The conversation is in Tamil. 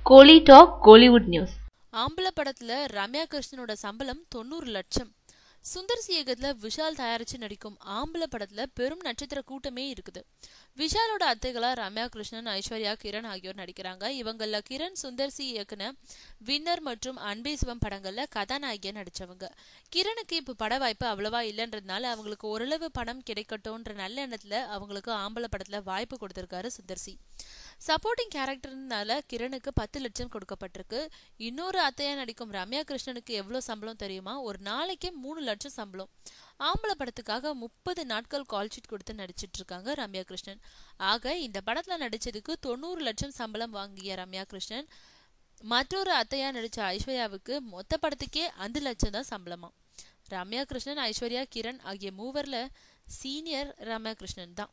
கோலி டாக் கோலிவுட் நியூஸ். ஆம்பளை படத்துல ரம்யா கிருஷ்ணனோட சம்பளம் 90 லட்சம். சுந்தர் சி இயக்கத்துல விஷால் தயாரிச்சு நடிக்கும் ஆம்பளை படத்துல பெரும் நட்சத்திர கூட்டமே இருக்குது. விஷாலோட அத்தைகளா ரம்யா கிருஷ்ணன், ஐஸ்வர்யா, கிரண் ஆகியோர் நடிக்கிறாங்க. இவங்கள கிரண் சுந்தர் சி இயக்குன வின்னர் மற்றும் அன்பே சிவம் படங்கள்ல கதாநாயகியா நடிச்சவங்க. கிரணுக்கு இப்ப பட வாய்ப்பு அவ்வளவா இல்லைன்றதுனால அவங்களுக்கு ஓரளவு பணம் கிடைக்கட்டும்ன்ற நல்ல எண்ணத்துல அவங்களுக்கு ஆம்பளை படத்துல வாய்ப்பு கொடுத்திருக்காரு சுந்தர் சி. சப்போர்ட்டிங் கேரக்டர்னால கிரணுக்கு 10 லட்சம் கொடுக்கப்பட்டிருக்கு. இன்னொரு அத்தையா நடிக்கும் ரம்யா கிருஷ்ணனுக்கு எவ்வளவு சம்பளம் தெரியுமா? ஒரு நாளைக்கே 3 லட்சம் சம்பளம். ஆம்பளை படத்துக்காக 30 நாட்கள் கால் ஷீட் கொடுத்து நடிச்சிட்டு இருக்காங்க ரம்யா கிருஷ்ணன். ஆக இந்த படத்துல நடிச்சதுக்கு 90 லட்சம் சம்பளம் வாங்கிய ரம்யா கிருஷ்ணன் மற்றொரு அத்தையா நடிச்ச ஐஸ்வர்யாவுக்கு மொத்த படத்துக்கே 5 லட்சம் தான் சம்பளமா. ரம்யா கிருஷ்ணன், ஐஸ்வர்யா, கிரண் ஆகிய மூவர்ல சீனியர் ரம்யா கிருஷ்ணன் தான்.